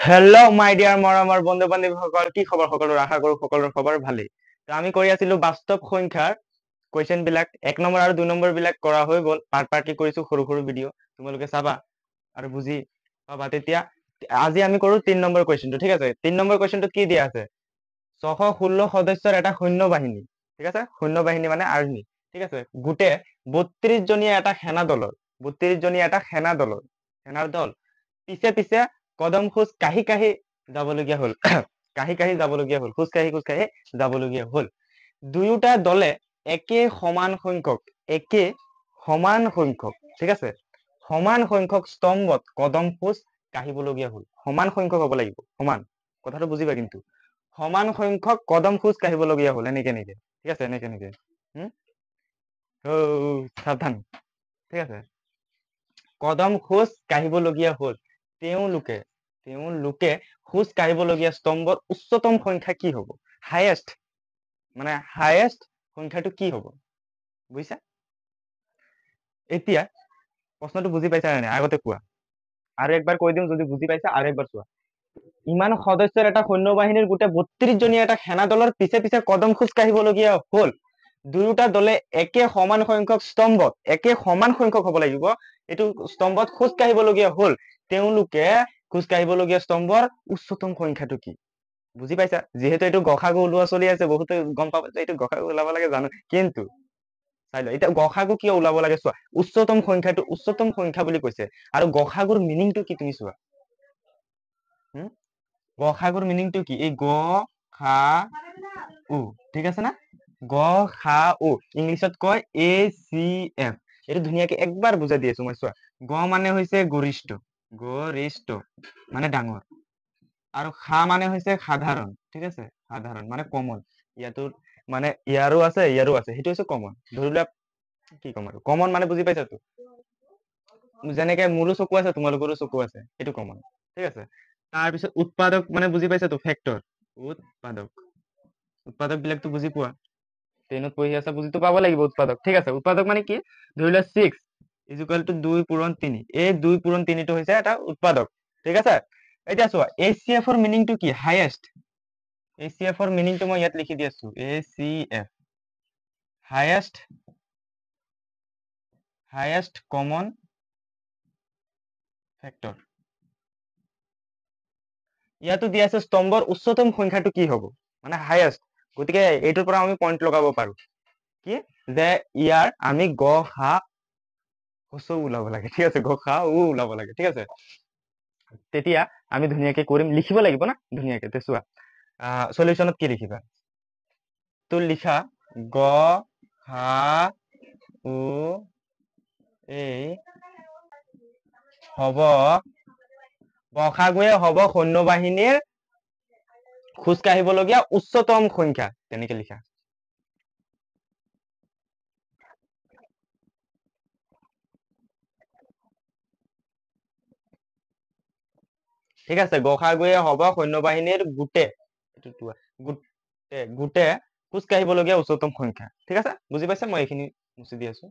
Hello' মাই dear মৰমৰ বন্ধু বান্ধৱীসকল, কি খবৰ সকলোৰ? আশা কৰো সকলোৰ খবৰ ভালেই। তো আমি কৰি আছিলো বাস্তৱ সংখ্যাৰ কুৱেশ্যন বিলাক 1 নম্বৰ আৰু 2 নম্বৰ বিলাক কৰা হৈ গ'ল। পাৰ্ট কৰিছো, সৰু সৰু ভিডিঅ' তোমালোকে চাবা আৰু বুজি পাবা। তেতিয়া আজি আমি কৰো 3 নম্বৰ কুৱেশ্যনটো। ঠিক আছে, 3 নম্বৰ কুৱেশ্যনটোত কি দিয়া আছে? 616 সদস্যৰ এটা সৈন্য বাহিনী, ঠিক আছে, সৈন্য বাহিনী মানে আৰ্মি, ঠিক আছে, গোটেই 32 জনীয়া এটা সেনা দলৰ 32 জনীয়া এটা সেনাৰ দল পিছে পিছে কদম খোজ কাঢ়ি কাঢ়ি যাবলগীয়া হল কাঢ়ি কাঢ়ি যাবলগীয়া হল খোজ কাঢ়ি যাবলগীয়া হল। দুয়োটা দলে একে সমান সংখ্যক, ঠিক আছে, সমান সংখ্যক স্তম্ভত কদম খোজ কাঢ়িবলগীয়া হল। সমান সংখ্যক হব লাগিব, সমান, কথাটো বুজিবা কিন্তু। সমান সংখ্যক কদম খোজ কাঢ়িবলগীয়া হল, এনেকে ঠিক আছে, এনেকে সাৱধান, ঠিক আছে, কদম খোজ কাঢ়িবলগীয়া হল। তেওঁলোকে খোজ কাঢ়িবলগীয়া স্তম্ভৰ উচ্চতম সংখ্যা কি হব? হায়েষ্ট সংখ্যাটো কি হব? বুজিছা? এতিয়া প্ৰশ্নটো বুজি পাইছা নে নাই? আগতে কোৱা, আৰু একবাৰ কৈ দিম যদি বুজি পাইছা, আৰু একবাৰ চোৱা। ইমান সদস্যৰ এটা সৈন্য বাহিনীৰ গোটেই 32 জনীয়া এটা সেনা দলৰ পিছে পিছে কদম খোজ কাঢ়িবলগীয়া হল। দুয়োটা দলে একে সমান সংখ্যক স্তম্ভত, একে সমান সংখ্যক হব লাগিব, এইটো স্তম্ভত খোজ কাঢ়িবলগীয়া হল। তেওঁলোকে খোজ কাঢ়িবলগীয়া স্তম্ভৰ উচ্চতম সংখ্যাটো কি? বুজি পাইছা? যিহেতু এইটো গসাগু ওলোৱা চলি আছে, বহুতে গম পাব যে এইটো গসাগু ওলাব লাগে, জানো, কিন্তু চাই লোৱা এতিয়া গসাগু কিয় ওলাব লাগে চোৱা। উচ্চতম সংখ্যা বুলি কৈছে, আৰু গসাগুৰ মিনিংটো কি তুমি চোৱা। গসাগুৰ মিনিংটো কি? এই গ খা উ, ঠিক আছে না? গ খা উ, ইংলিছত কয় ACF। এইটো ধুনীয়াকে একবাৰ বুজাই দি আছো মই, চোৱা। গ মানে হৈছে গৰিষ্ঠ মানে ডাঙৰ, আৰু খা মানে হৈছে সাধাৰণ, ঠিক আছে, সাধাৰণ মানে কমন। ইয়াতো মানে ইয়াৰো আছে সেইটো হৈছে কমন। ধৰি লোৱা কি কম আৰু, কমন মানে বুজি পাইছাতো, যেনেকে মোৰো চকু আছে তোমালোকৰো চকু আছে, সেইটো কমন, ঠিক আছে। তাৰপিছত উৎপাদক মানে বুজি পাইছাতো, ফেক্টৰ। উৎপাদক বিলাকতো বুজি পোৱা, 10ত পঢ়ি আছা, বুজিতো পাব লাগিব উৎপাদক, ঠিক আছে। উৎপাদক মানে কি? ধৰি লোৱা 6 = 2 পূৰণ 3, এই 2 পূৰণ 3টো হৈছে এটা উৎপাদক, ঠিক আছে। এতিয়া চোৱা, ACF ৰ মিনিংটো কি? হাইয়েষ্ট। ACF ৰ মিনিংটো মই ইয়াত লিখি দি আছো, ACF, হাইয়েষ্ট কমন ফেক্টৰ। ইয়াতো দিয়া আছে স্তম্ভৰ উচ্চতম সংখ্যাটো কি হ'ব, মানে হাইয়েষ্ট। গতিকে এইটোৰ পৰা আমি পইণ্ট লগাব পাৰো কি, যে ইয়াৰ আমি গ সা উ ওলাব লাগে, ঠিক আছে, গ সা উ ওলাব লাগে, ঠিক আছে। তেতিয়া আমি ধুনীয়াকে কৰিম, লিখিব লাগিব না ধুনীয়াকে। তে চোৱা, সলিউশনত কি লিখিবা? তো লিখা গ সা উ এই হব, গসাগুৱে হব সৈন্যবাহিনীৰ খোজ কাঢ়িবলগীয়া উচ্চতম সংখ্যা, তেনেকে লিখা। ঠিক আছে, গসাগুৱে হব সৈন্যবাহিনীৰ গোটে খোজ কাঢ়িবলগীয়া উচ্চতম সংখ্যা, ঠিক আছে, বুজি পাইছা? মই এইখিনি মুচি দি আছো।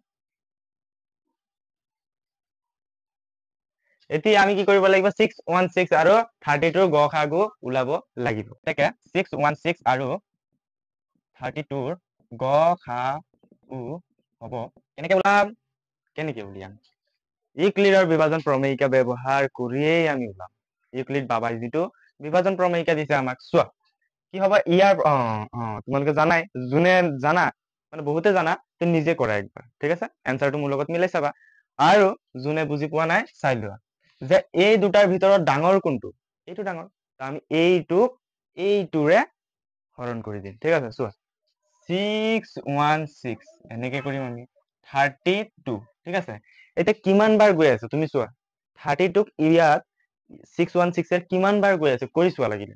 এতিয়া আমি কি কৰিব লাগিব? 616 আৰু 32 গসাগু ওলাব লাগিব। 616 আৰু 32 গসাগু হব, কেনেকে উলিয়াম? ইউক্লিডৰ বিভাজন প্ৰমেয়িকা ব্যৱহাৰ কৰিয়েই আমি ওলাম। ইউক্লিড বাবাই যিটো বিভাজন প্ৰমেয়িকা দিছে আমাক, চোৱা কি হব ইয়াৰ। তোমালোকে জানাই, যোনে জানা মানে বহুতে জানা, তুমি নিজে কৰা একবাৰ, ঠিক আছে, এনচাৰটো মোৰ লগত মিলাই চাবা। আৰু যোনে বুজি পোৱা নাই, চাই লোৱা যে এই দুটাৰ ভিতৰত ডাঙৰ কোনটো। এইটো ডাঙৰ, আমি এইটোৰে হৰণ কৰি দিম, ঠিক আছে। চোৱা, 616 এনেকে কৰিম আমি, 32, ঠিক আছে। এতিয়া কিমান বাৰ গৈ আছে তুমি চোৱা, 32ক ইয়াত 616 কিমান বাৰ গৈ আছে কৰি চোৱা লাগিলে।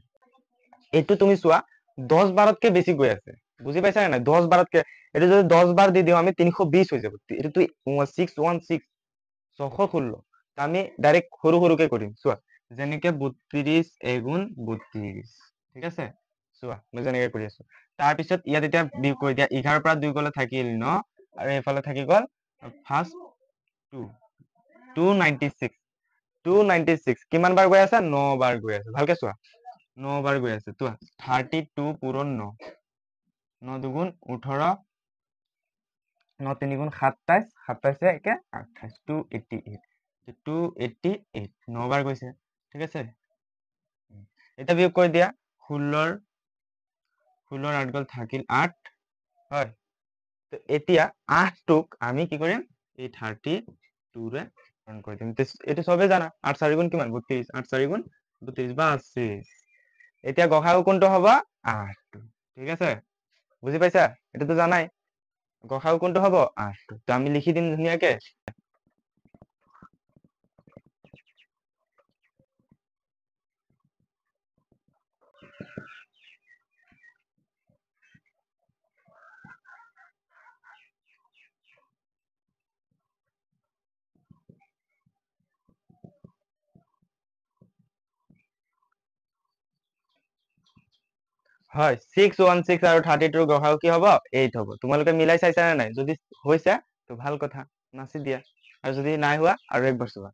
এইটো তুমি চোৱা 10 বাৰতকে বেছি গৈ আছে, বুজি পাইছা নে নাই? 10 বাৰতকে, এইটো যদি 10 বাৰ দি দিওঁ আমি 320 হৈ যাব। এইটোতো 616 616, আমি ডাইৰেক্ট সৰু সৰুকে কৰিম। চোৱা, যেনেকে 32 এগুণ 32, ঠিক আছে। চোৱা মই যেনেকে কৰি আছো, তাৰপিছত ইয়াত এতিয়া কৈ দিয়া, 11 পৰা 2 গলে থাকিল 9, আৰু এইফালে থাকি গল ফাৰ্ষ্ট 296, 296 কিমান বাৰ গৈ আছে 9 বাৰ গৈ আছে ভালকে চোৱা 9 বাৰ গৈ আছে তো 32 পূৰণ 9 9 দুগুণ 18 9 3 গুণ 27 27 একে 28 288 288 9 বাৰ গৈছে ঠিক আছে এটা বিয়োগ কৰি দিয়া 16 16 8 গ'ল থাকিল 8 হয় তো এতিয়া 8 টোক আমি কি কৰিম এই 32 ৰে পূৰণ কৰি দিম এইটো সবে জানা 8 4 গুণ কিমান 32 8 4 গুণ 32 বাস এতিয়া গসাগু কোনটো হ'ব 8 ঠিক আছে বুজি পাইছা এটাতো জানাই গসাগু কোনটো হ'ব 8 তো আমি লিখি দিম ধুনীয়াকে হয় 616 আৰু 32 গসাগু কি হ'ব 8 হ'ব তোমালোকে মিলাই চাইছা নে নাই যদি হৈছে তো ভাল কথা নাচি দিয়া আৰু যদি নাই হোৱা আৰু একবাৰ চোৱা